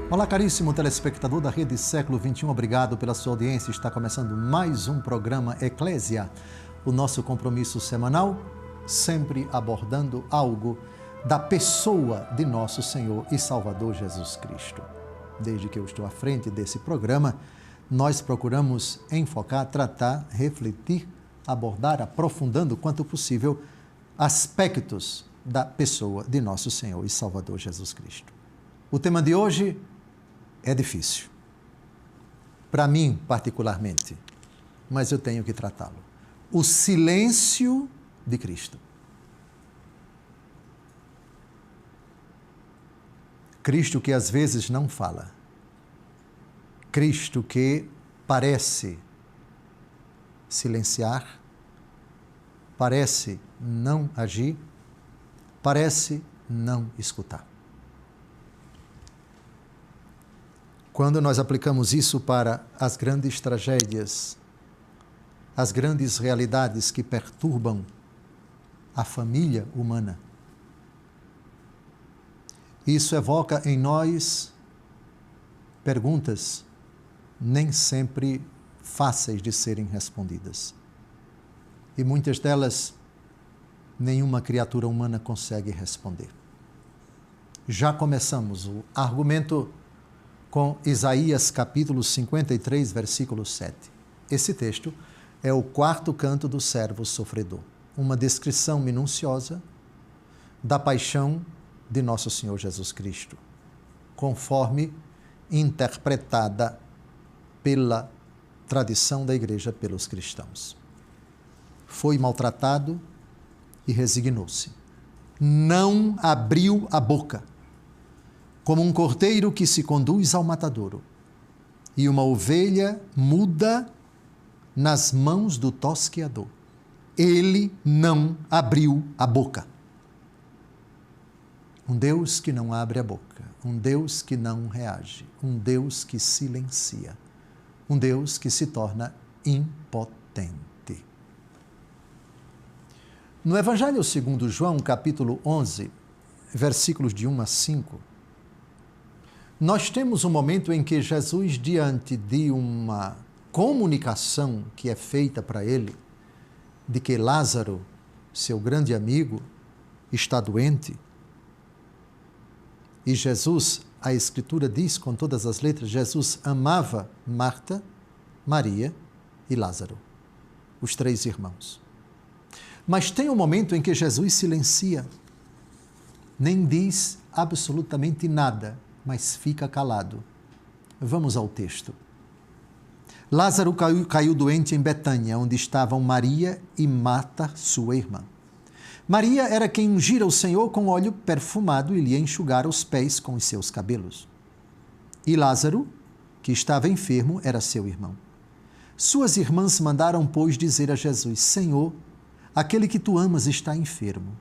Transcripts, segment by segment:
Olá, caríssimo telespectador da Rede Século XXI, obrigado pela sua audiência. Está começando mais um programa Eclésia, o nosso compromisso semanal, sempre abordando algo da pessoa de nosso Senhor e Salvador Jesus Cristo. Desde que eu estou à frente desse programa, nós procuramos enfocar, tratar, refletir, abordar, aprofundando quanto possível aspectos da pessoa de nosso Senhor e Salvador Jesus Cristo. O tema de hoje é difícil, para mim particularmente, mas eu tenho que tratá-lo. O silêncio de Cristo. Cristo que às vezes não fala. Cristo que parece silenciar, parece não agir, parece não escutar. Quando nós aplicamos isso para as grandes tragédias, as grandes realidades que perturbam a família humana, isso evoca em nós perguntas nem sempre fáceis de serem respondidas. E muitas delas, nenhuma criatura humana consegue responder. Já começamos o argumento com Isaías capítulo 53, versículo 7. Esse texto é o quarto canto do servo sofredor, uma descrição minuciosa da paixão de nosso Senhor Jesus Cristo, conforme interpretada pela tradição da igreja, pelos cristãos. Foi maltratado e resignou-se. Não abriu a boca, como um cordeiro que se conduz ao matadouro, e uma ovelha muda nas mãos do tosqueador. Ele não abriu a boca. Um Deus que não abre a boca, um Deus que não reage, um Deus que silencia, um Deus que se torna impotente. No Evangelho segundo João, capítulo 11, versículos de 1 a 5, nós temos um momento em que Jesus, diante de uma comunicação que é feita para ele, de que Lázaro, seu grande amigo, está doente, e Jesus, a Escritura diz com todas as letras, Jesus amava Marta, Maria e Lázaro, os três irmãos. Mas tem um momento em que Jesus silencia, nem diz absolutamente nada, mas fica calado. Vamos ao texto. Lázaro caiu doente em Betânia, onde estavam Maria e Marta, sua irmã. Maria era quem ungira o Senhor com óleo perfumado e lhe enxugara os pés com os seus cabelos. E Lázaro, que estava enfermo, era seu irmão. Suas irmãs mandaram, pois, dizer a Jesus: Senhor, aquele que tu amas está enfermo.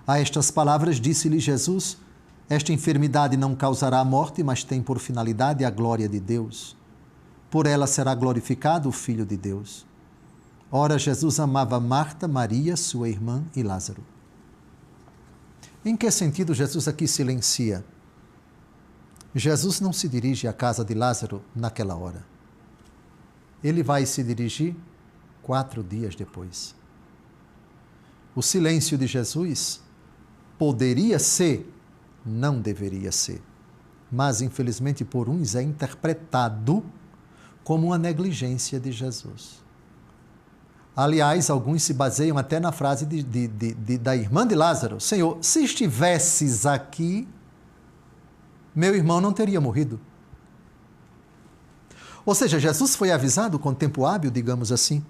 A estas palavras disse-lhe Jesus: esta enfermidade não causará a morte, mas tem por finalidade a glória de Deus. Por ela será glorificado o Filho de Deus. Ora, Jesus amava Marta, Maria, sua irmã e Lázaro. Em que sentido Jesus aqui silencia? Jesus não se dirige à casa de Lázaro naquela hora. Ele vai se dirigir 4 dias depois. O silêncio de Jesus poderia ser, não deveria ser, mas infelizmente por uns é interpretado como uma negligência de Jesus. Aliás, alguns se baseiam até na frase da irmã de Lázaro: Senhor, se estivesses aqui, meu irmão não teria morrido. Ou seja, Jesus foi avisado com tempo hábil, digamos assim,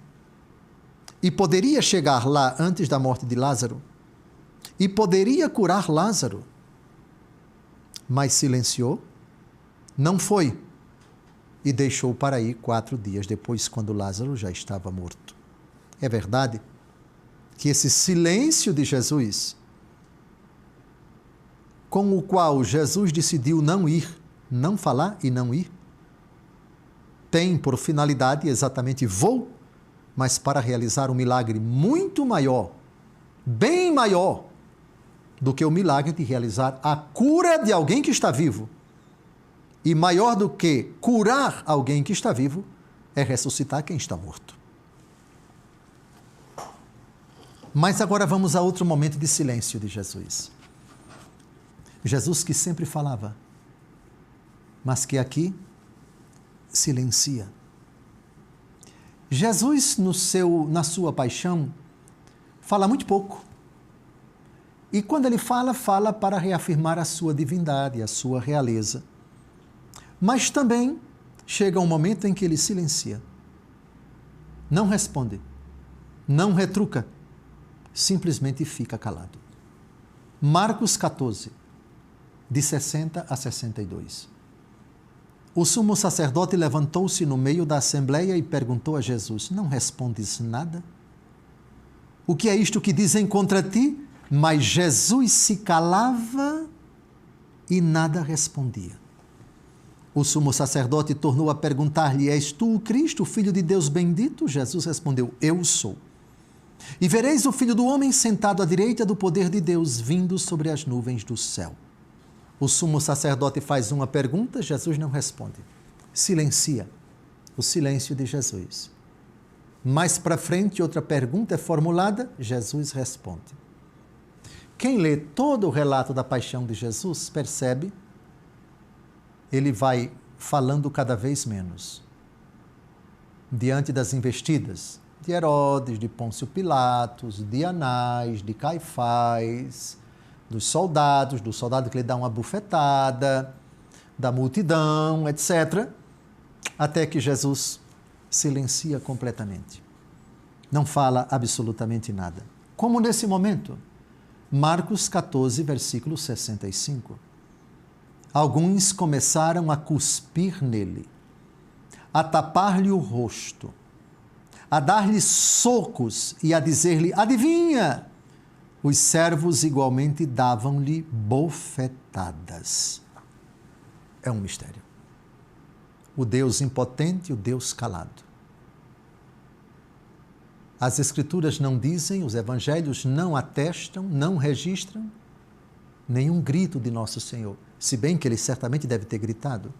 e poderia chegar lá antes da morte de Lázaro, e poderia curar Lázaro, mas silenciou, não foi, e deixou para ir 4 dias depois, quando Lázaro já estava morto. É verdade que esse silêncio de Jesus, com o qual Jesus decidiu não ir, não falar e não ir, tem por finalidade exatamente vou, mas para realizar um milagre muito maior, bem maior, do que o milagre de realizar a cura de alguém que está vivo. E maior do que curar alguém que está vivo é ressuscitar quem está morto. Mas agora vamos a outro momento de silêncio de Jesus. Jesus que sempre falava, mas que aqui silencia. Jesus, na sua paixão, fala muito pouco. E quando ele fala, fala para reafirmar a sua divindade, a sua realeza. Mas também chega um momento em que ele silencia. Não responde, não retruca, simplesmente fica calado. Marcos 14, de 60 a 62. O sumo sacerdote levantou-se no meio da assembleia e perguntou a Jesus: não respondes nada? O que é isto que dizem contra ti? Mas Jesus se calava e nada respondia. O sumo sacerdote tornou a perguntar-lhe: és tu o Cristo, o Filho de Deus bendito? Jesus respondeu: eu sou. E vereis o Filho do Homem sentado à direita do poder de Deus, vindo sobre as nuvens do céu. O sumo sacerdote faz uma pergunta, Jesus não responde. Silencia. O silêncio de Jesus. Mais para frente, outra pergunta é formulada, Jesus responde. Quem lê todo o relato da paixão de Jesus, percebe, ele vai falando cada vez menos. Diante das investidas de Herodes, de Pôncio Pilatos, de Anás, de Caifás, dos soldados, do soldado que lhe dá uma bufetada, da multidão, etc., até que Jesus silencia completamente. Não fala absolutamente nada. Como nesse momento? Marcos 14, versículo 65. Alguns começaram a cuspir nele, a tapar-lhe o rosto, a dar-lhe socos e a dizer-lhe: adivinha! Os servos igualmente davam-lhe bofetadas. É um mistério. O Deus impotente, o Deus calado. As Escrituras não dizem, os Evangelhos não atestam, não registram nenhum grito de Nosso Senhor, se bem que ele certamente deve ter gritado.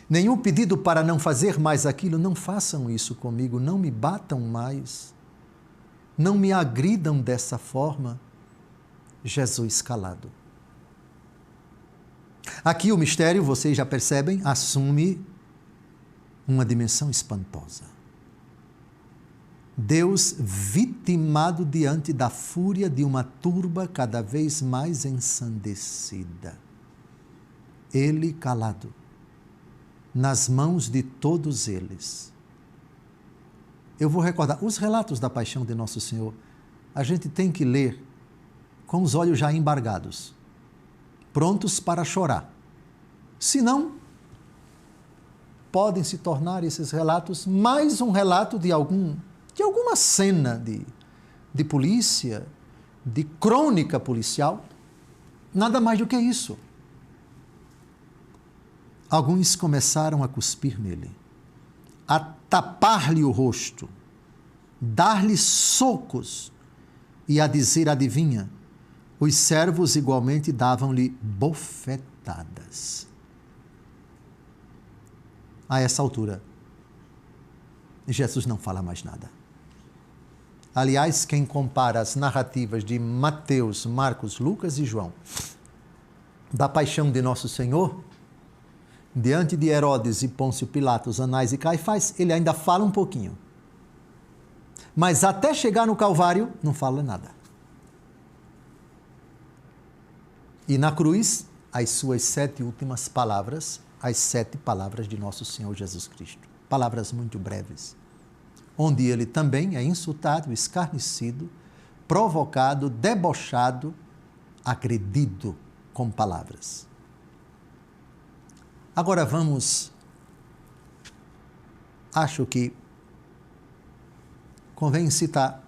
Nenhum pedido para não fazer mais aquilo: não façam isso comigo, não me batam mais. Não me agridam dessa forma. Jesus calado. Aqui o mistério, vocês já percebem, assume uma dimensão espantosa. Deus vitimado diante da fúria de uma turba cada vez mais ensandecida. Ele calado, nas mãos de todos eles. Eu vou recordar, os relatos da paixão de Nosso Senhor, a gente tem que ler com os olhos já embargados, prontos para chorar. Senão, podem se tornar esses relatos mais um relato de alguma cena de polícia, de crônica policial, nada mais do que isso. Alguns começaram a cuspir nele, a tapar-lhe o rosto, dar-lhe socos e a dizer: adivinha? Os servos igualmente davam-lhe bofetadas. A essa altura, Jesus não fala mais nada. Aliás, quem compara as narrativas de Mateus, Marcos, Lucas e João da paixão de Nosso Senhor, diante de Herodes e Pôncio Pilatos, Anás e Caifás, ele ainda fala um pouquinho. Mas até chegar no Calvário, não fala nada. E na cruz, as suas 7 últimas palavras, as 7 palavras de Nosso Senhor Jesus Cristo. Palavras muito breves, onde ele também é insultado, escarnecido, provocado, debochado, agredido com palavras. Agora acho que convém citar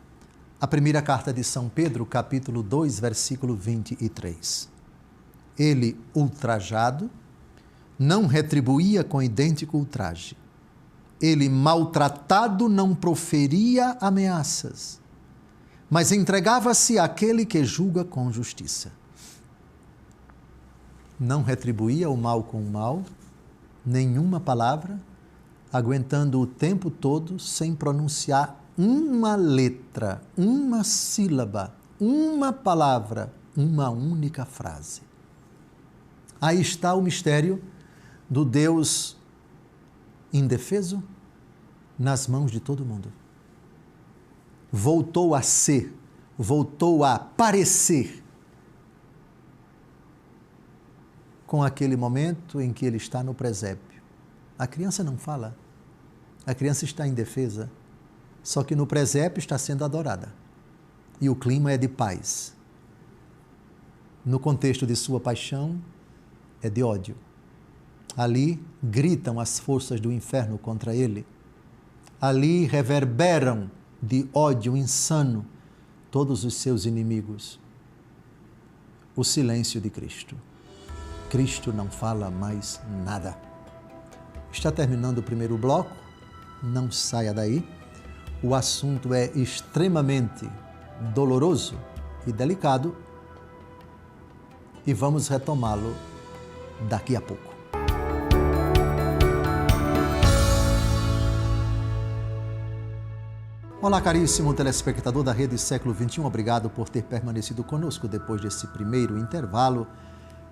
a primeira carta de São Pedro, capítulo 2, versículo 23. Ele, ultrajado, não retribuía com idêntico ultraje. Ele, maltratado, não proferia ameaças, mas entregava-se àquele que julga com justiça. não retribuía o mal com o mal, nenhuma palavra, aguentando o tempo todo sem pronunciar uma letra, uma sílaba, uma palavra, uma única frase. Aí está o mistério do Deus indefeso nas mãos de todo mundo. Voltou a ser, voltou a parecer com aquele momento em que ele está no presépio. A criança não fala, a criança está indefesa, só que no presépio está sendo adorada. E o clima é de paz. No contexto de sua paixão, é de ódio. Ali gritam as forças do inferno contra ele. Ali reverberam de ódio insano todos os seus inimigos. O silêncio de Cristo. Cristo não fala mais nada. Está terminando o primeiro bloco, não saia daí. O assunto é extremamente doloroso e delicado e vamos retomá-lo daqui a pouco. Olá, caríssimo telespectador da Rede Século XXI, obrigado por ter permanecido conosco depois desse primeiro intervalo.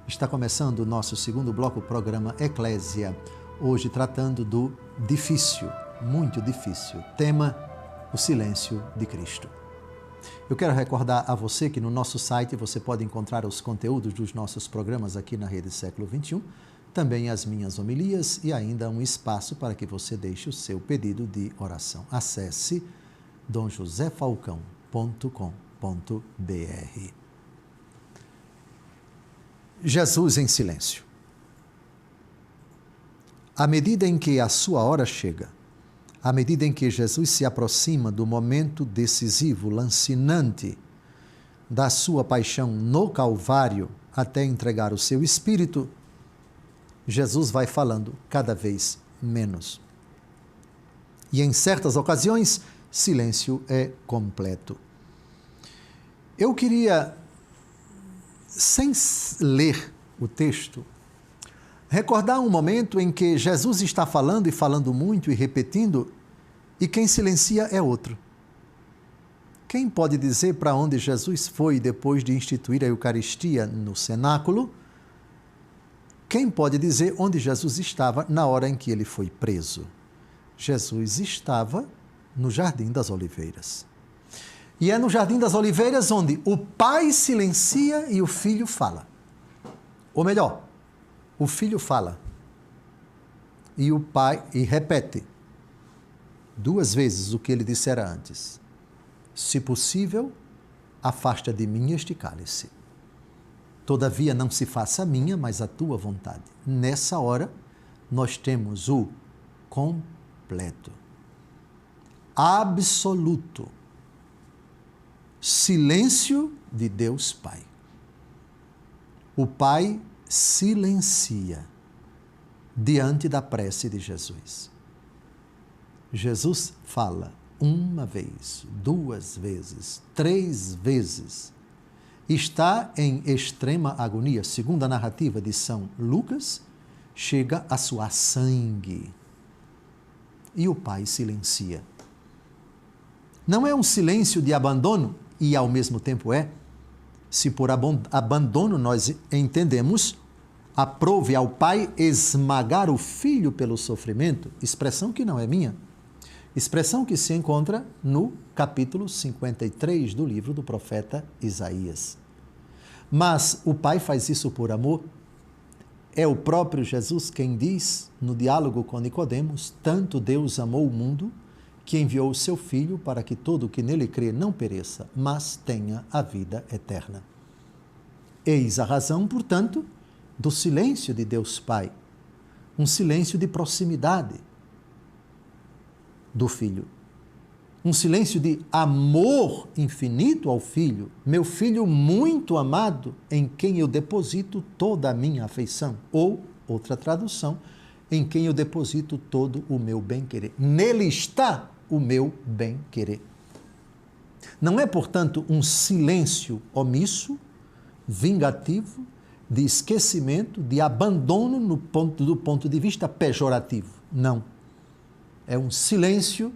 Está começando o nosso segundo bloco, o programa Eclésia, hoje tratando do difícil, muito difícil, tema, o silêncio de Cristo. Eu quero recordar a você que no nosso site você pode encontrar os conteúdos dos nossos programas aqui na Rede Século XXI, também as minhas homilias e ainda um espaço para que você deixe o seu pedido de oração. Acesse domjosefalcão.com.br. Jesus em silêncio. À medida em que a sua hora chega, à medida em que Jesus se aproxima do momento decisivo, lancinante da sua paixão no Calvário até entregar o seu espírito, Jesus vai falando cada vez menos. E em certas ocasiões, silêncio é completo. Eu queria, sem ler o texto, recordar um momento em que Jesus está falando e falando muito e repetindo, e quem silencia é outro. Quem pode dizer para onde Jesus foi depois de instituir a Eucaristia no cenáculo? Quem pode dizer onde Jesus estava na hora em que ele foi preso? Jesus estava no Jardim das Oliveiras. E é no Jardim das Oliveiras onde o pai silencia e o filho fala. Ou melhor, o filho fala e o pai repete 2 vezes o que ele dissera antes. Se possível, afasta de mim este cálice. Todavia não se faça a minha, mas a tua vontade. Nessa hora, nós temos o completo, absoluto silêncio de Deus Pai. O Pai silencia diante da prece de Jesus. Jesus fala 1 vez, 2 vezes, 3 vezes. Está em extrema agonia. Segundo a narrativa de São Lucas, chega a suar sangue. E o Pai silencia. Não é um silêncio de abandono, e ao mesmo tempo é. Se por abandono nós entendemos, aprove ao Pai esmagar o Filho pelo sofrimento, expressão que não é minha, expressão que se encontra no capítulo 53 do livro do profeta Isaías. Mas o Pai faz isso por amor. É o próprio Jesus quem diz, no diálogo com Nicodemos, tanto Deus amou o mundo, que enviou o seu Filho para que todo o que nele crê não pereça, mas tenha a vida eterna. Eis a razão, portanto, do silêncio de Deus Pai, um silêncio de proximidade do Filho, um silêncio de amor infinito ao Filho, meu Filho muito amado, em quem eu deposito toda a minha afeição, ou, outra tradução, em quem eu deposito todo o meu bem-querer. Nele está o meu bem-querer. Não é, portanto, um silêncio omisso, vingativo, de esquecimento, de abandono do ponto de vista pejorativo. Não. É um silêncio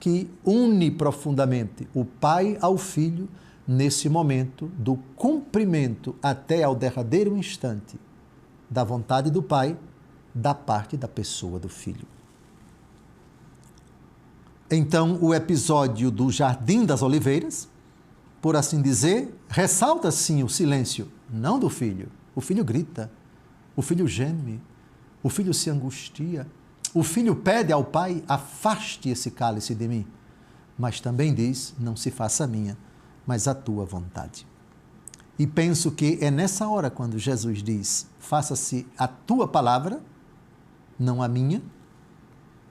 que une profundamente o Pai ao Filho nesse momento do cumprimento até ao derradeiro instante da vontade do Pai, da parte da pessoa do Filho. Então, o episódio do Jardim das Oliveiras, por assim dizer, ressalta sim o silêncio, não do filho. O filho grita, o filho geme, o filho se angustia, o filho pede ao pai, afaste esse cálice de mim. Mas também diz, não se faça a minha, mas a tua vontade. E penso que é nessa hora quando Jesus diz, faça-se a tua palavra, não a minha,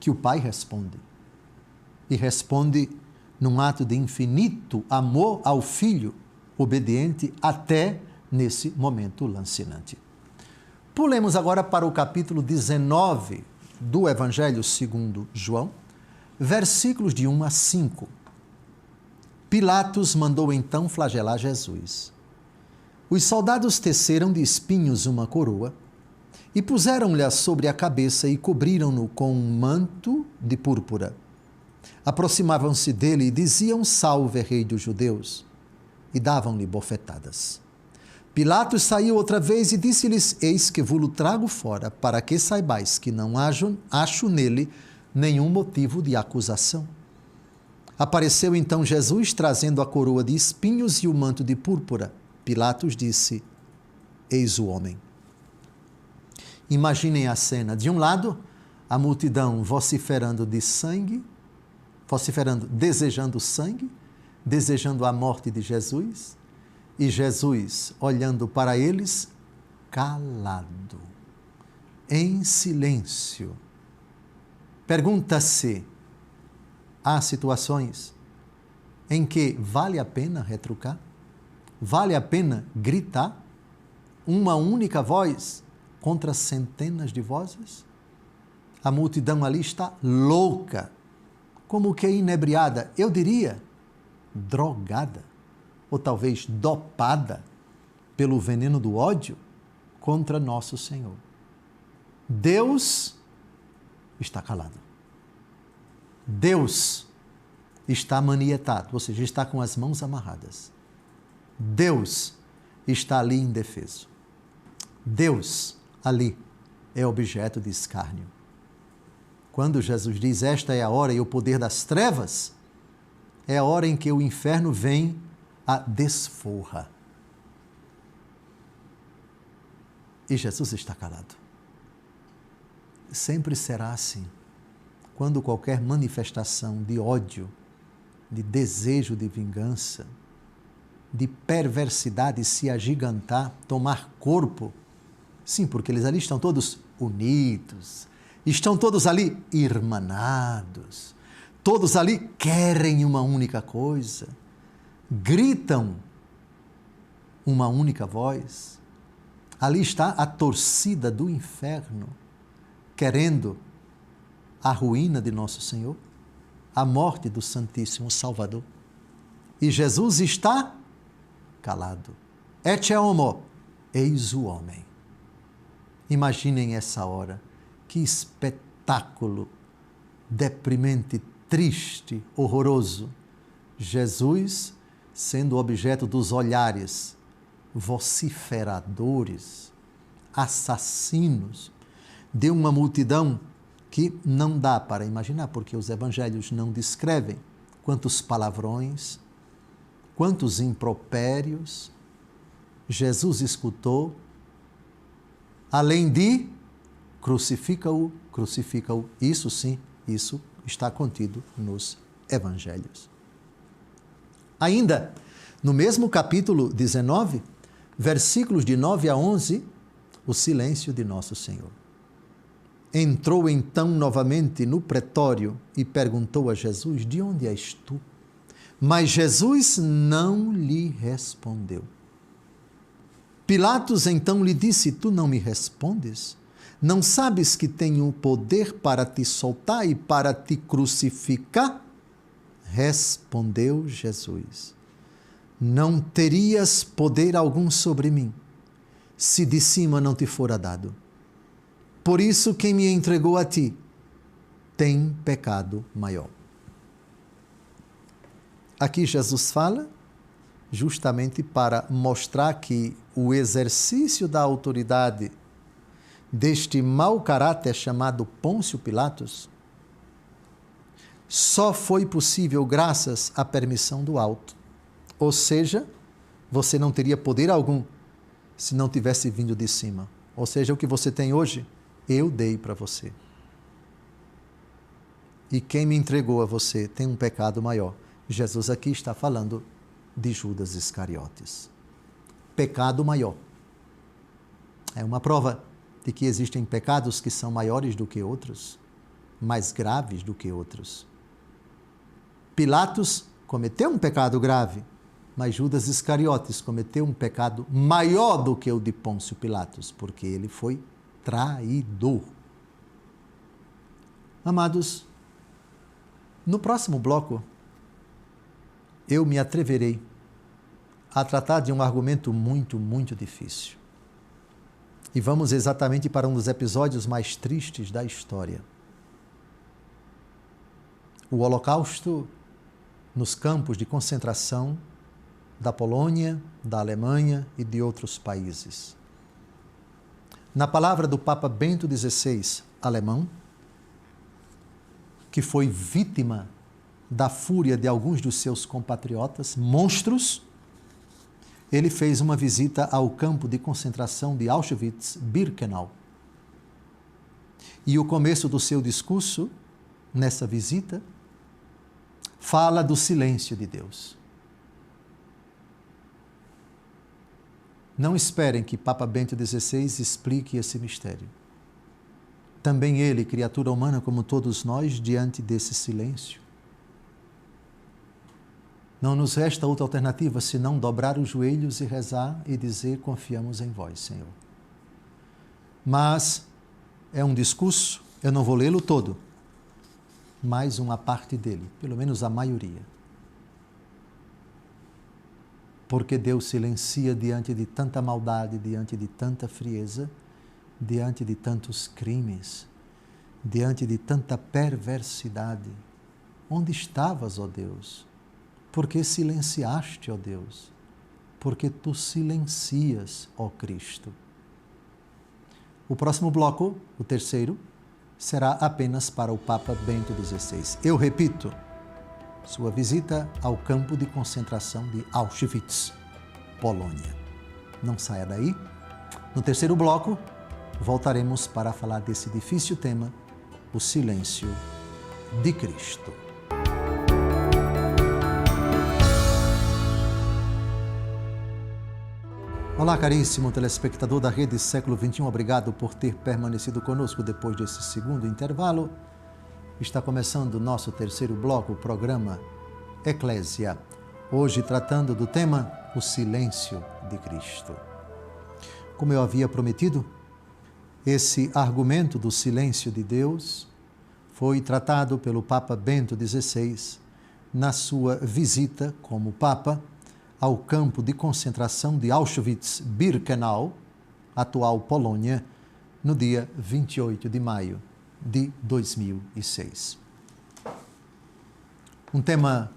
que o pai responde. E responde num ato de infinito amor ao filho, obediente até nesse momento lancinante. Pulemos agora para o capítulo 19 do Evangelho segundo João, versículos de 1 a 5. Pilatos mandou então flagelar Jesus. Os soldados teceram de espinhos uma coroa e puseram-lhe sobre a cabeça e cobriram-no com um manto de púrpura. Aproximavam-se dele e diziam, salve, rei dos judeus, e davam-lhe bofetadas. Pilatos saiu outra vez e disse-lhes, eis que vos trago fora, para que saibais que não acho nele nenhum motivo de acusação. Apareceu então Jesus, trazendo a coroa de espinhos e o manto de púrpura. Pilatos disse, eis o homem. Imaginem a cena. De um lado, a multidão vociferando de sangue, desejando sangue, desejando a morte de Jesus, e Jesus olhando para eles, calado, em silêncio. Pergunta-se, há situações em que vale a pena retrucar? Vale a pena gritar? Uma única voz contra centenas de vozes? A multidão ali está louca, como que inebriada, eu diria, drogada, ou talvez dopada pelo veneno do ódio contra nosso Senhor. Deus está calado. Deus está manietado, ou seja, está com as mãos amarradas. Deus está ali indefeso. Deus ali é objeto de escárnio. Quando Jesus diz, esta é a hora e o poder das trevas, é a hora em que o inferno vem a desforra. E Jesus está calado. Sempre será assim. Quando qualquer manifestação de ódio, de desejo de vingança, de perversidade se agigantar, tomar corpo, sim, porque eles ali estão todos unidos, estão todos ali irmanados, todos ali querem uma única coisa, gritam uma única voz. Ali está a torcida do inferno, querendo a ruína de nosso Senhor, a morte do Santíssimo Salvador. E Jesus está calado. Ecce homo, eis o homem. Imaginem essa hora, que espetáculo deprimente, triste, horroroso. Jesus sendo objeto dos olhares vociferadores, assassinos, de uma multidão que não dá para imaginar, porque os evangelhos não descrevem quantos palavrões, quantos impropérios Jesus escutou, além de crucifica-o, crucifica-o. Isso sim, isso está contido nos evangelhos. Ainda, no mesmo capítulo 19, versículos de 9 a 11, o silêncio de nosso Senhor. Entrou então novamente no pretório e perguntou a Jesus, de onde és tu? Mas Jesus não lhe respondeu. Pilatos então lhe disse, tu não me respondes? Não sabes que tenho poder para te soltar e para te crucificar? Respondeu Jesus, não terias poder algum sobre mim, se de cima não te fora dado. Por isso, quem me entregou a ti tem pecado maior. Aqui Jesus fala justamente para mostrar que o exercício da autoridade deste mau caráter chamado Pôncio Pilatos só foi possível graças à permissão do alto. Ou seja, você não teria poder algum se não tivesse vindo de cima. Ou seja, o que você tem hoje, eu dei para você. E quem me entregou a você tem um pecado maior. Jesus aqui está falando de Judas Iscariotes. Pecado maior. É uma prova de que existem pecados que são maiores do que outros, mais graves do que outros. Pilatos cometeu um pecado grave, mas Judas Iscariotes cometeu um pecado maior do que o de Pôncio Pilatos, porque ele foi traidor. Amados, no próximo bloco, eu me atreverei a tratar de um argumento muito difícil. E vamos exatamente para um dos episódios mais tristes da história. O Holocausto nos campos de concentração da Polônia, da Alemanha e de outros países. Na palavra do Papa Bento XVI, alemão, que foi vítima da fúria de alguns dos seus compatriotas, monstros, ele fez uma visita ao campo de concentração de Auschwitz-Birkenau. E o começo do seu discurso, nessa visita, fala do silêncio de Deus. Não esperem que Papa Bento XVI explique esse mistério. Também ele, criatura humana como todos nós, diante desse silêncio. Não nos resta outra alternativa senão dobrar os joelhos e rezar e dizer: confiamos em vós, Senhor. Mas é um discurso, eu não vou lê-lo todo, mas uma parte dele, pelo menos a maioria. Porque Deus silencia diante de tanta maldade, diante de tanta frieza, diante de tantos crimes, diante de tanta perversidade. Onde estavas, ó Deus? Por que silenciaste, ó Deus? Porque tu silencias, ó Cristo. O próximo bloco, o terceiro, será apenas para o Papa Bento XVI. Eu repito, sua visita ao campo de concentração de Auschwitz, Polônia. Não saia daí. No terceiro bloco, voltaremos para falar desse difícil tema, o silêncio de Cristo. Olá, caríssimo telespectador da Rede Século XXI, obrigado por ter permanecido conosco depois desse segundo intervalo. Está começando o nosso terceiro bloco, o programa Eclésia, hoje tratando do tema o silêncio de Cristo. Como eu havia prometido, esse argumento do silêncio de Deus foi tratado pelo Papa Bento XVI na sua visita como Papa ao campo de concentração de Auschwitz-Birkenau, atual Polônia, no dia 28 de maio de 2006. Um tema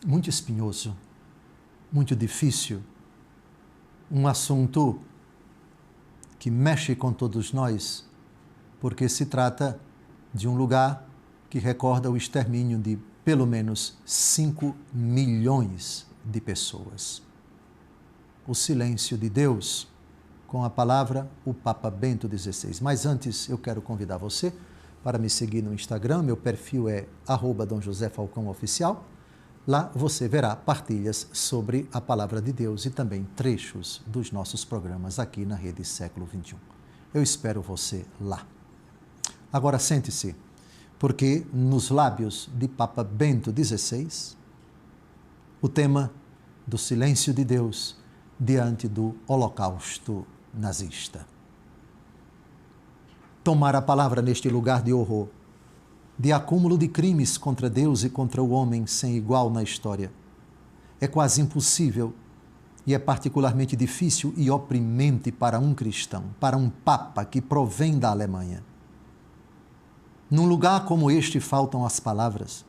muito espinhoso, muito difícil, um assunto que mexe com todos nós, porque se trata de um lugar que recorda o extermínio de pelo menos 5 milhões de pessoas. O silêncio de Deus, com a palavra, o Papa Bento XVI. Mas antes, eu quero convidar você para me seguir no Instagram, meu perfil é @DomJosé_Falcão_Oficial. Lá você verá partilhas sobre a palavra de Deus e também trechos dos nossos programas aqui na Rede Século XXI. Eu espero você lá. Agora sente-se, porque nos lábios de Papa Bento XVI, o tema do silêncio de Deus diante do Holocausto nazista. Tomar a palavra neste lugar de horror, de acúmulo de crimes contra Deus e contra o homem sem igual na história, é quase impossível E é particularmente difícil e oprimente para um cristão, para um papa que provém da Alemanha. Num lugar como este faltam as palavras.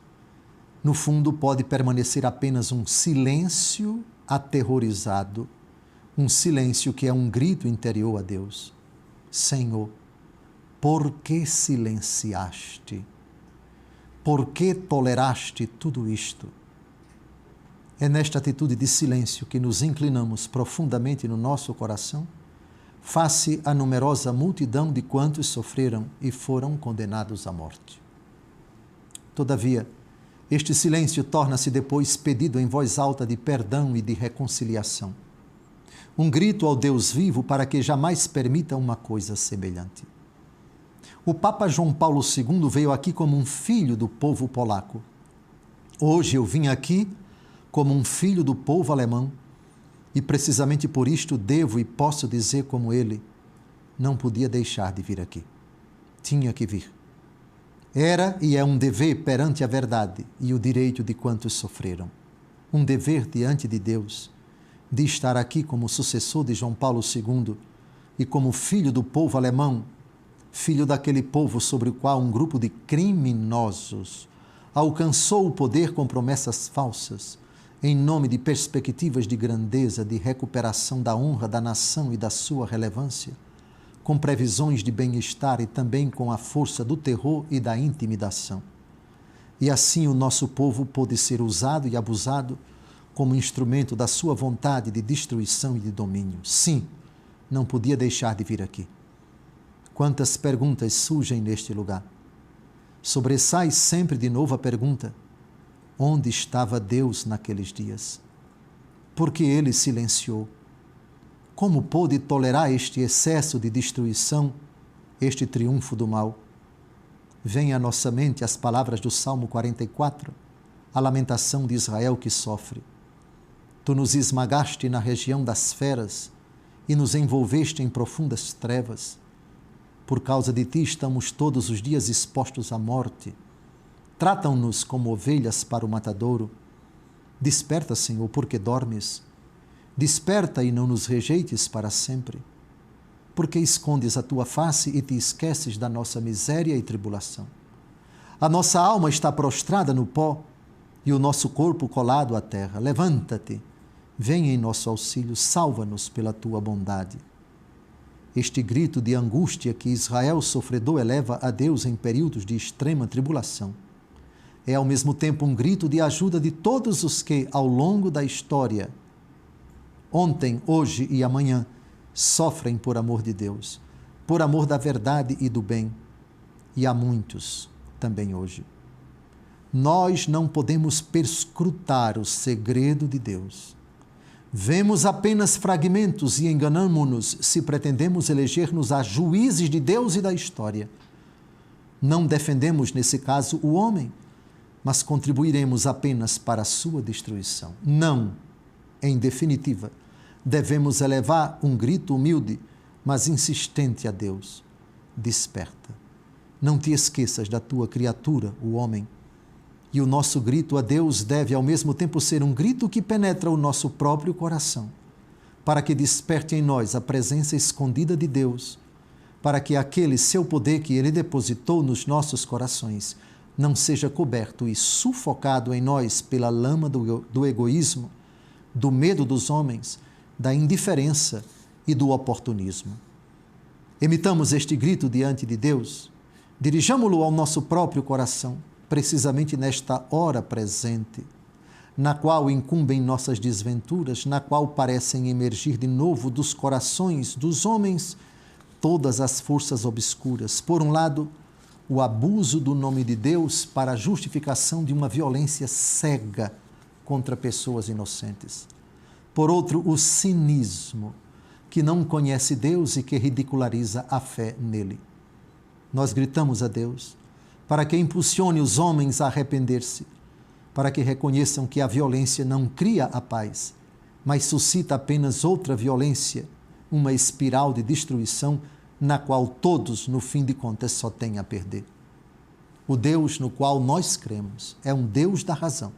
No fundo, pode permanecer apenas um silêncio aterrorizado, um silêncio que é um grito interior a Deus. Senhor, por que silenciaste? Por que toleraste tudo isto? É nesta atitude de silêncio que nos inclinamos profundamente no nosso coração, face à numerosa multidão de quantos sofreram e foram condenados à morte. Todavia, este silêncio torna-se depois pedido em voz alta de perdão e de reconciliação. Um grito ao Deus vivo para que jamais permita uma coisa semelhante. O Papa João Paulo II veio aqui como um filho do povo polaco. Hoje eu vim aqui como um filho do povo alemão e precisamente por isto devo e posso dizer como ele, não podia deixar de vir aqui. Tinha que vir. Era e é um dever perante a verdade e o direito de quantos sofreram. Um dever diante de Deus, de estar aqui como sucessor de João Paulo II e como filho do povo alemão, filho daquele povo sobre o qual um grupo de criminosos alcançou o poder com promessas falsas, em nome de perspectivas de grandeza, de recuperação da honra da nação e da sua relevância, com previsões de bem-estar e também com a força do terror e da intimidação. E assim o nosso povo pôde ser usado e abusado como instrumento da sua vontade de destruição e de domínio. Sim, não podia deixar de vir aqui. Quantas perguntas surgem neste lugar? Sobressai sempre de novo a pergunta: onde estava Deus naqueles dias? Por que ele silenciou? Como pôde tolerar este excesso de destruição, este triunfo do mal? Vem à nossa mente as palavras do Salmo 44, a lamentação de Israel que sofre. Tu nos esmagaste na região das feras e nos envolveste em profundas trevas. Por causa de ti estamos todos os dias expostos à morte. Tratam-nos como ovelhas para o matadouro. Desperta, Senhor, porque dormes. Desperta e não nos rejeites para sempre. Porque escondes a tua face e te esqueces da nossa miséria e tribulação. A nossa alma está prostrada no pó e o nosso corpo colado à terra. Levanta-te, vem em nosso auxílio, salva-nos pela tua bondade. Este grito de angústia que Israel sofredor eleva a Deus em períodos de extrema tribulação é ao mesmo tempo um grito de ajuda de todos os que, ao longo da história, ontem, hoje e amanhã, sofrem por amor de Deus, por amor da verdade e do bem, e há muitos também hoje. Nós não podemos perscrutar o segredo de Deus. Vemos apenas fragmentos e enganamo-nos se pretendemos eleger-nos a juízes de Deus e da história. Não defendemos, nesse caso, o homem, mas contribuiremos apenas para a sua destruição. Não, em definitiva, devemos elevar um grito humilde, mas insistente a Deus. Desperta. Não te esqueças da tua criatura, o homem. E o nosso grito a Deus deve ao mesmo tempo ser um grito que penetra o nosso próprio coração, para que desperte em nós a presença escondida de Deus, para que aquele seu poder que Ele depositou nos nossos corações não seja coberto e sufocado em nós pela lama do egoísmo, do medo dos homens, da indiferença e do oportunismo. Emitamos este grito diante de Deus, dirijamo-lo ao nosso próprio coração, precisamente nesta hora presente, na qual incumbem nossas desventuras, na qual parecem emergir de novo dos corações dos homens todas as forças obscuras. Por um lado, o abuso do nome de Deus para a justificação de uma violência cega contra pessoas inocentes. Por outro, o cinismo, que não conhece Deus e que ridiculariza a fé nele. Nós gritamos a Deus para que impulsione os homens a arrepender-se, para que reconheçam que a violência não cria a paz, mas suscita apenas outra violência, uma espiral de destruição na qual todos, no fim de contas, só têm a perder. O Deus no qual nós cremos é um Deus da razão.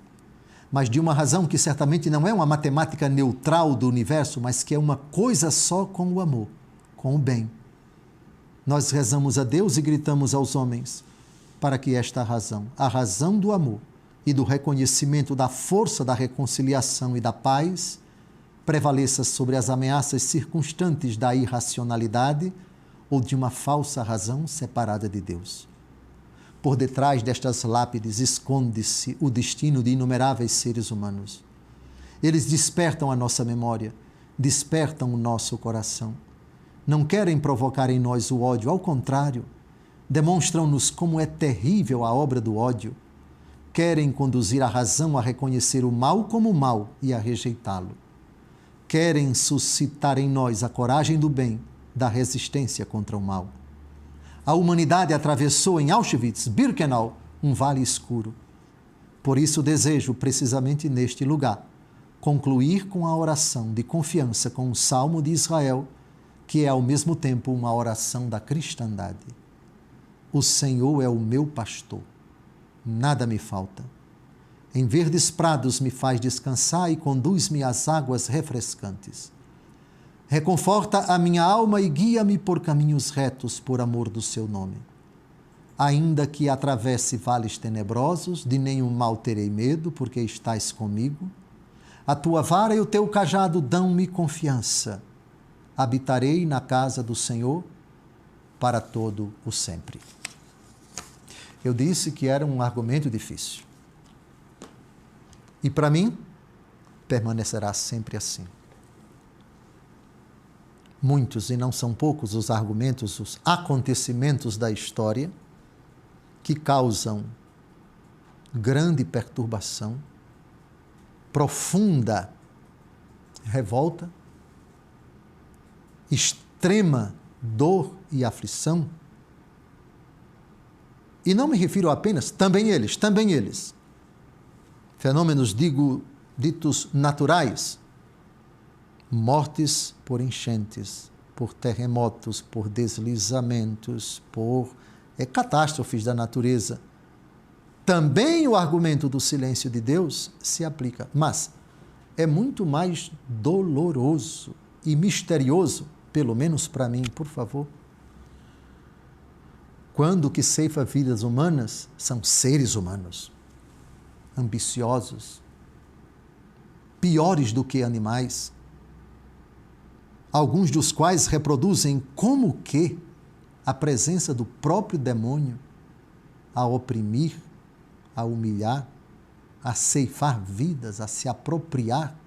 mas de uma razão que certamente não é uma matemática neutral do universo, mas que é uma coisa só com o amor, com o bem. Nós rezamos a Deus e gritamos aos homens para que esta razão, a razão do amor e do reconhecimento da força da reconciliação e da paz, prevaleça sobre as ameaças circunstantes da irracionalidade ou de uma falsa razão separada de Deus. Por detrás destas lápides esconde-se o destino de inumeráveis seres humanos. Eles despertam a nossa memória, despertam o nosso coração. Não querem provocar em nós o ódio, ao contrário, demonstram-nos como é terrível a obra do ódio. Querem conduzir a razão a reconhecer o mal como mal e a rejeitá-lo. Querem suscitar em nós a coragem do bem, da resistência contra o mal. A humanidade atravessou em Auschwitz, Birkenau, um vale escuro. Por isso desejo, precisamente neste lugar, concluir com a oração de confiança com o Salmo de Israel, que é ao mesmo tempo uma oração da cristandade. O Senhor é o meu pastor, nada me falta. Em verdes prados me faz descansar e conduz-me às águas refrescantes. Reconforta a minha alma e guia-me por caminhos retos por amor do seu nome. Ainda que atravesse vales tenebrosos, de nenhum mal terei medo, porque estás comigo. A tua vara e o teu cajado dão-me confiança. Habitarei na casa do Senhor para todo o sempre. Eu disse que era um argumento difícil. E para mim, permanecerá sempre assim. Muitos, e não são poucos, os argumentos, os acontecimentos da história que causam grande perturbação, profunda revolta, extrema dor e aflição. E não me refiro apenas, também eles, fenômenos, ditos naturais, mortes por enchentes, por terremotos, por deslizamentos, por catástrofes da natureza. Também o argumento do silêncio de Deus se aplica, mas é muito mais doloroso e misterioso, pelo menos para mim, por favor, quando o que ceifa vidas humanas são seres humanos, ambiciosos, piores do que animais, alguns dos quais reproduzem como que a presença do próprio demônio a oprimir, a humilhar, a ceifar vidas, a se apropriar,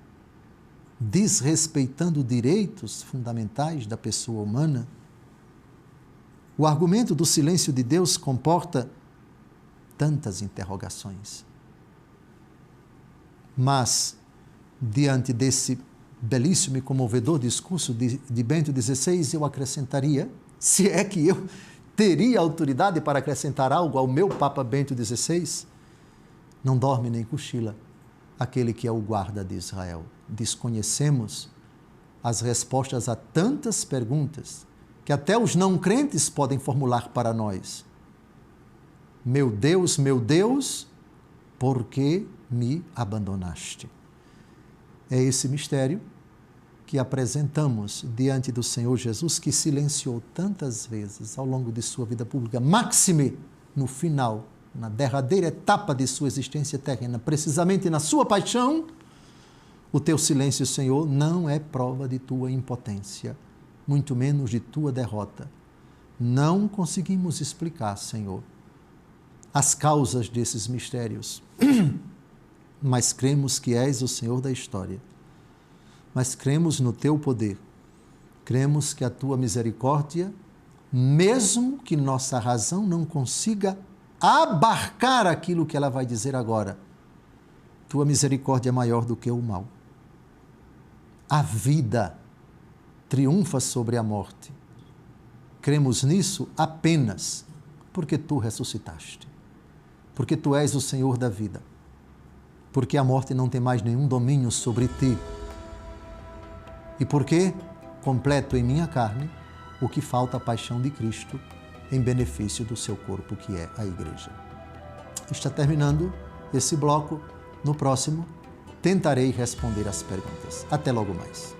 desrespeitando direitos fundamentais da pessoa humana. O argumento do silêncio de Deus comporta tantas interrogações. Mas, diante desse belíssimo e comovedor discurso de Bento XVI, eu acrescentaria, se é que eu teria autoridade para acrescentar algo ao meu Papa Bento XVI, não dorme nem cochila aquele que é o guarda de Israel. Desconhecemos as respostas a tantas perguntas que até os não crentes podem formular para nós. Meu Deus, por que me abandonaste? É esse mistério que apresentamos diante do Senhor Jesus, que silenciou tantas vezes ao longo de sua vida pública, maxime no final, na derradeira etapa de sua existência terrena, precisamente na sua paixão. O teu silêncio, Senhor, não é prova de tua impotência, muito menos de tua derrota. Não conseguimos explicar, Senhor, as causas desses mistérios, mas cremos que és o Senhor da história. Mas cremos no teu poder, cremos que a tua misericórdia, mesmo que nossa razão não consiga abarcar aquilo que ela vai dizer agora, tua misericórdia é maior do que o mal. A vida triunfa sobre a morte. Cremos nisso apenas porque tu ressuscitaste, porque tu és o Senhor da vida, porque a morte não tem mais nenhum domínio sobre ti, e porque completo em minha carne o que falta a paixão de Cristo em benefício do seu corpo, que é a Igreja. Está terminando esse bloco. No próximo, tentarei responder as perguntas. Até logo mais.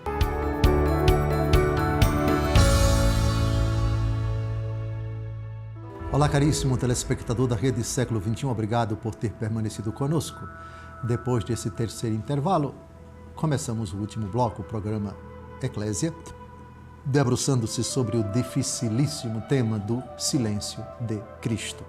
Olá, caríssimo telespectador da Rede Século XXI, obrigado por ter permanecido conosco. Depois desse terceiro intervalo, começamos o último bloco, o programa Eclésia, debruçando-se sobre o dificilíssimo tema do silêncio de Cristo.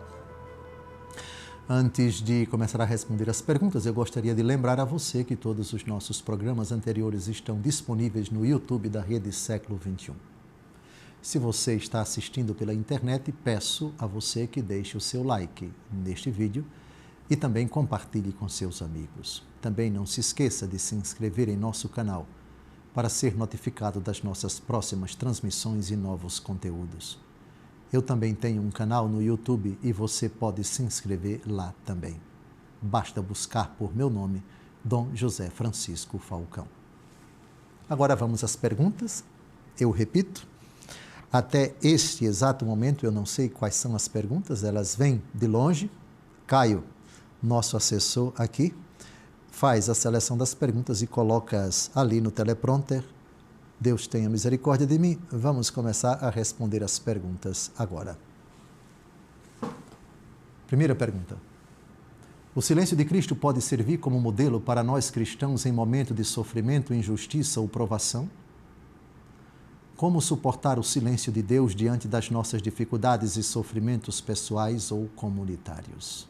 Antes de começar a responder as perguntas, eu gostaria de lembrar a você que todos os nossos programas anteriores estão disponíveis no YouTube da Rede Século XXI. Se você está assistindo pela internet, peço a você que deixe o seu like neste vídeo e também compartilhe com seus amigos. Também não se esqueça de se inscrever em nosso canal para ser notificado das nossas próximas transmissões e novos conteúdos. Eu também tenho um canal no YouTube e você pode se inscrever lá também. Basta buscar por meu nome, Dom José Francisco Falcão. Agora vamos às perguntas. Eu repito, até este exato momento eu não sei quais são as perguntas, elas vêm de longe. Caio, nosso assessor aqui, faz a seleção das perguntas e coloca-as ali no teleprompter. Deus tenha misericórdia de mim. Vamos começar a responder as perguntas agora. Primeira pergunta. O silêncio de Cristo pode servir como modelo para nós cristãos em momento de sofrimento, injustiça ou provação? Como suportar o silêncio de Deus diante das nossas dificuldades e sofrimentos pessoais ou comunitários?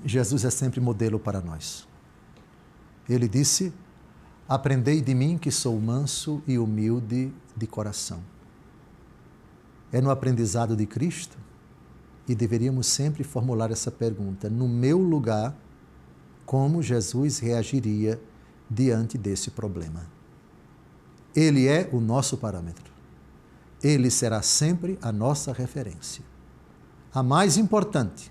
Jesus é sempre modelo para nós. Ele disse: aprendei de mim que sou manso e humilde de coração. É no aprendizado de Cristo e deveríamos sempre formular essa pergunta: no meu lugar, como Jesus reagiria diante desse problema? Ele é o nosso parâmetro. Ele será sempre a nossa referência. A mais importante.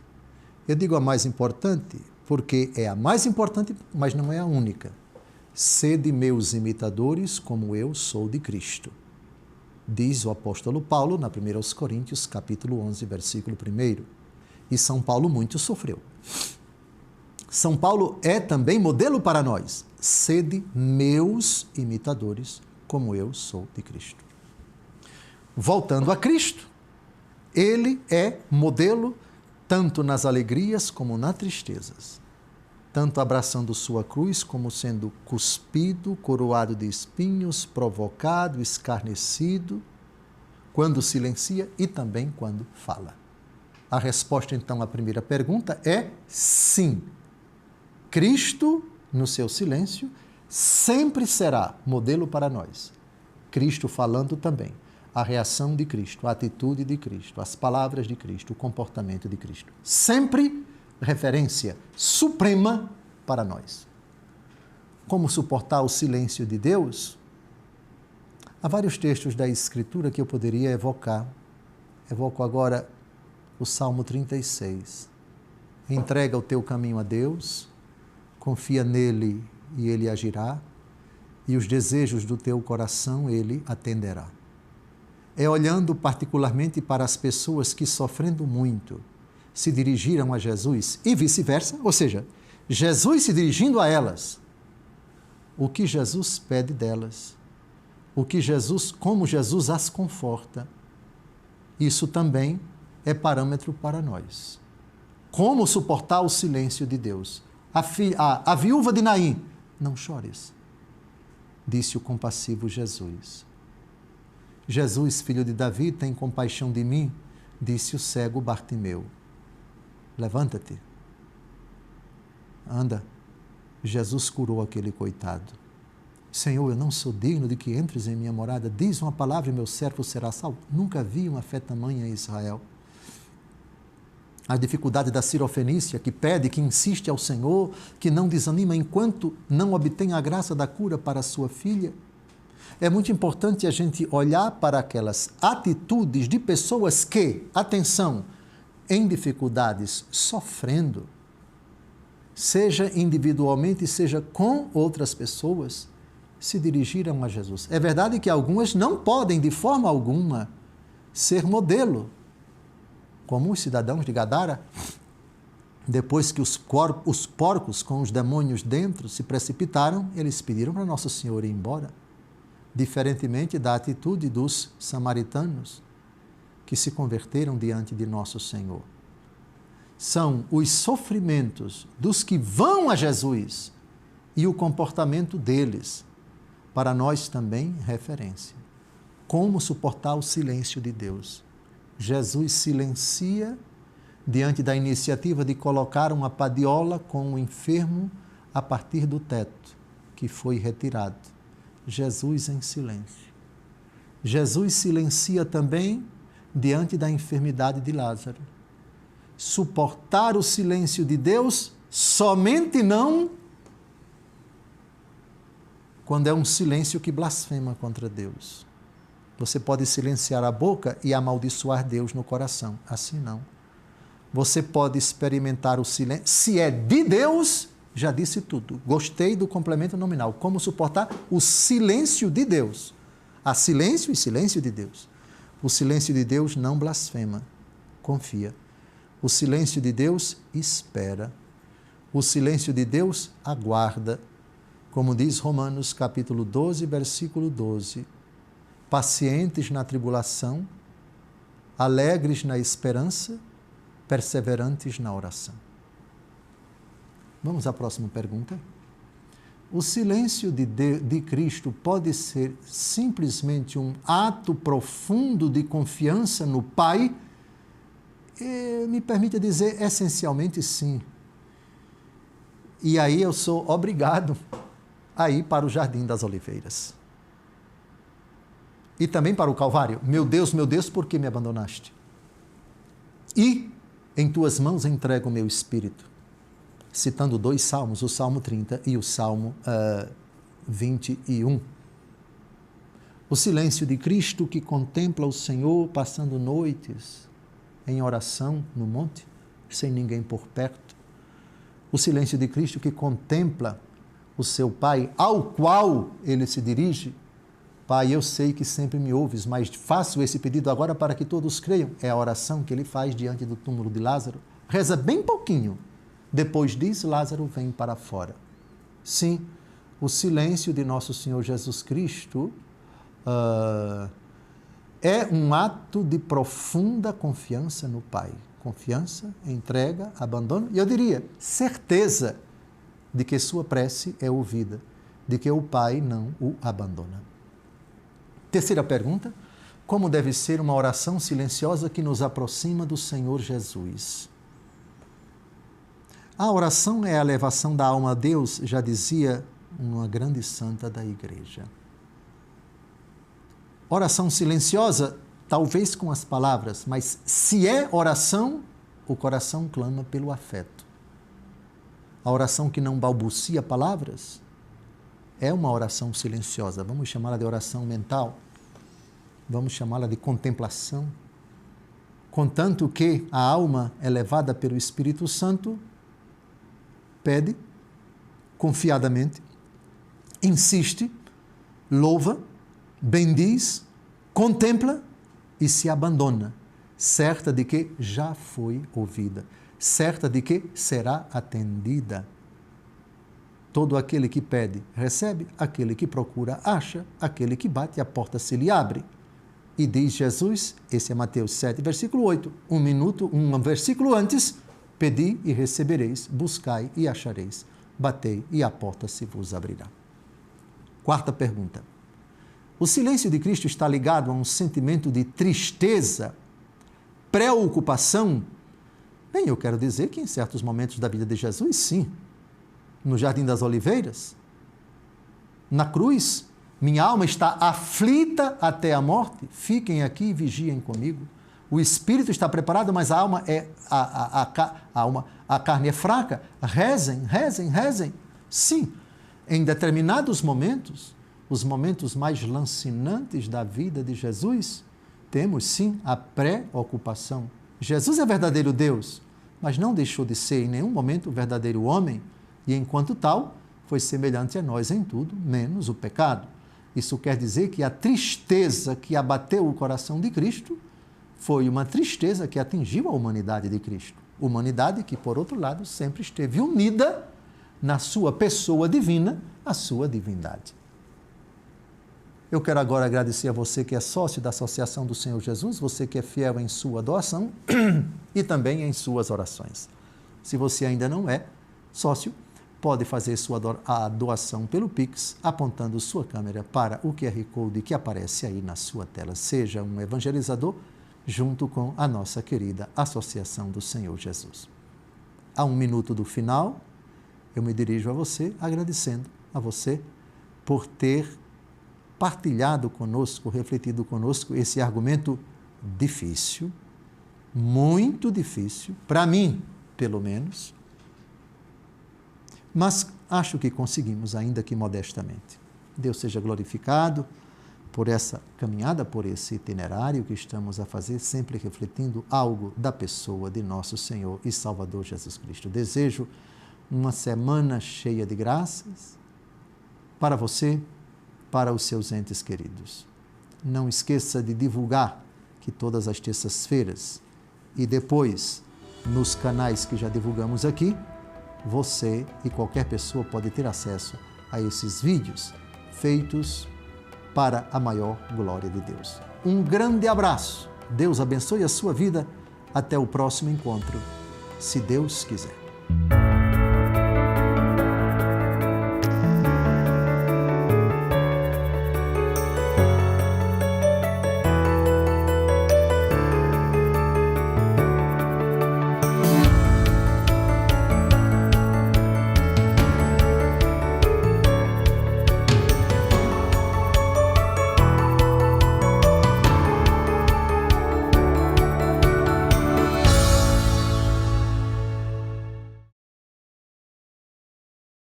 Eu digo a mais importante porque é a mais importante, mas não é a única. Sede meus imitadores, como eu sou de Cristo. Diz o apóstolo Paulo na 1 Coríntios, capítulo 11, versículo 1. E São Paulo muito sofreu. São Paulo é também modelo para nós. Sede meus imitadores, como eu sou de Cristo. Voltando a Cristo, ele é modelo tanto nas alegrias como nas tristezas, tanto abraçando sua cruz como sendo cuspido, coroado de espinhos, provocado, escarnecido, quando silencia e também quando fala. A resposta, então, à primeira pergunta é sim. Cristo, no seu silêncio, sempre será modelo para nós. Cristo falando também. A reação de Cristo, a atitude de Cristo, as palavras de Cristo, o comportamento de Cristo. Sempre referência suprema para nós. Como suportar o silêncio de Deus? Há vários textos da Escritura que eu poderia evocar. Evoco agora o Salmo 36. Entrega o teu caminho a Deus, confia nele e ele agirá, e os desejos do teu coração ele atenderá. É olhando particularmente para as pessoas que, sofrendo muito, se dirigiram a Jesus e vice-versa, ou seja, Jesus se dirigindo a elas, o que Jesus pede delas, como Jesus as conforta, isso também é parâmetro para nós. Como suportar o silêncio de Deus? A viúva de Naim, não chores, disse o compassivo Jesus. Jesus, filho de Davi, tem compaixão de mim, disse o cego Bartimeu. Levanta-te, anda. Jesus curou aquele coitado. Senhor, eu não sou digno de que entres em minha morada, diz uma palavra e meu servo será salvo. Nunca vi uma fé tamanha em Israel. A dificuldade da Sirofenícia, que pede, que insiste ao Senhor, que não desanima enquanto não obtém a graça da cura para a sua filha. É muito importante a gente olhar para aquelas atitudes de pessoas que, atenção, em dificuldades, sofrendo, seja individualmente, seja com outras pessoas, se dirigiram a Jesus. É verdade que algumas não podem, de forma alguma, ser modelo, como os cidadãos de Gadara. Depois que os porcos com os demônios dentro se precipitaram, eles pediram para Nosso Senhor ir embora. Diferentemente da atitude dos samaritanos, que se converteram diante de Nosso Senhor. São os sofrimentos dos que vão a Jesus e o comportamento deles, para nós também referência. Como suportar o silêncio de Deus? Jesus silencia diante da iniciativa de colocar uma padiola com o enfermo a partir do teto, que foi retirado. Jesus em silêncio. Jesus silencia também diante da enfermidade de Lázaro. Suportar o silêncio de Deus somente não quando é um silêncio que blasfema contra Deus. Você pode silenciar a boca e amaldiçoar Deus no coração. Assim não. Você pode experimentar o silêncio. Se é de Deus, já disse tudo. Gostei do complemento nominal. Como suportar o silêncio de Deus. Há silêncio e silêncio de Deus. O silêncio de Deus não blasfema, confia. O silêncio de Deus espera. O silêncio de Deus aguarda. Como diz Romanos capítulo 12, versículo 12. Pacientes na tribulação, alegres na esperança, perseverantes na oração. Vamos à próxima pergunta. O silêncio de Cristo pode ser simplesmente um ato profundo de confiança no Pai? Me permita dizer, essencialmente sim. E aí eu sou obrigado a ir para o Jardim das Oliveiras. E também para o Calvário. Meu Deus, por que me abandonaste? E em tuas mãos entrego o meu espírito. Citando 2 salmos, o Salmo 30 e o Salmo 21. O silêncio de Cristo que contempla o Senhor passando noites em oração no monte, sem ninguém por perto. O silêncio de Cristo que contempla o seu Pai, ao qual ele se dirige. Pai, eu sei que sempre me ouves, mas faço esse pedido agora para que todos creiam. É a oração que ele faz diante do túmulo de Lázaro. Reza bem pouquinho. Depois diz, Lázaro vem para fora. Sim, o silêncio de nosso Senhor Jesus Cristo é um ato de profunda confiança no Pai. Confiança, entrega, abandono e eu diria, certeza de que sua prece é ouvida, de que o Pai não o abandona. Terceira pergunta, como deve ser uma oração silenciosa que nos aproxima do Senhor Jesus? A oração é a elevação da alma a Deus, já dizia uma grande santa da Igreja. Oração silenciosa, talvez com as palavras, mas se é oração, o coração clama pelo afeto. A oração que não balbucia palavras é uma oração silenciosa. Vamos chamá-la de oração mental, vamos chamá-la de contemplação. Contanto que a alma é levada pelo Espírito Santo, pede confiadamente, insiste, louva, bendiz, contempla e se abandona, certa de que já foi ouvida, certa de que será atendida. Todo aquele que pede, recebe, aquele que procura, acha, aquele que bate, a porta se lhe abre. E diz Jesus, esse é Mateus 7, versículo 8, um versículo antes, pedi e recebereis, buscai e achareis, batei e a porta se vos abrirá. Quarta pergunta. O silêncio de Cristo está ligado a um sentimento de tristeza, preocupação? Bem, eu quero dizer que em certos momentos da vida de Jesus, sim. No Jardim das Oliveiras, na cruz, minha alma está aflita até a morte, fiquem aqui e vigiem comigo. O espírito está preparado, mas a alma a carne é fraca. Rezem, rezem, rezem. Sim, em determinados momentos, os momentos mais lancinantes da vida de Jesus, temos sim a preocupação. Jesus é verdadeiro Deus, mas não deixou de ser em nenhum momento o verdadeiro homem, e enquanto tal, foi semelhante a nós em tudo, menos o pecado. Isso quer dizer que a tristeza que abateu o coração de Cristo foi uma tristeza que atingiu a humanidade de Cristo. Humanidade que, por outro lado, sempre esteve unida na sua pessoa divina, a sua divindade. Eu quero agora agradecer a você que é sócio da Associação do Senhor Jesus, você que é fiel em sua doação e também em suas orações. Se você ainda não é sócio, pode fazer a doação pelo Pix, apontando sua câmera para o QR Code que aparece aí na sua tela. Seja um evangelizador junto com a nossa querida Associação do Senhor Jesus. A 1 minuto do final, eu me dirijo a você agradecendo a você por ter partilhado conosco, refletido conosco esse argumento difícil, muito difícil, para mim, pelo menos, mas acho que conseguimos, ainda que modestamente. Deus seja glorificado por essa caminhada, por esse itinerário que estamos a fazer, sempre refletindo algo da pessoa de nosso Senhor e Salvador Jesus Cristo. Desejo uma semana cheia de graças para você, para os seus entes queridos. Não esqueça de divulgar que todas as terças-feiras e depois nos canais que já divulgamos aqui, você e qualquer pessoa pode ter acesso a esses vídeos feitos para a maior glória de Deus. Um grande abraço. Deus abençoe a sua vida. Até o próximo encontro, se Deus quiser.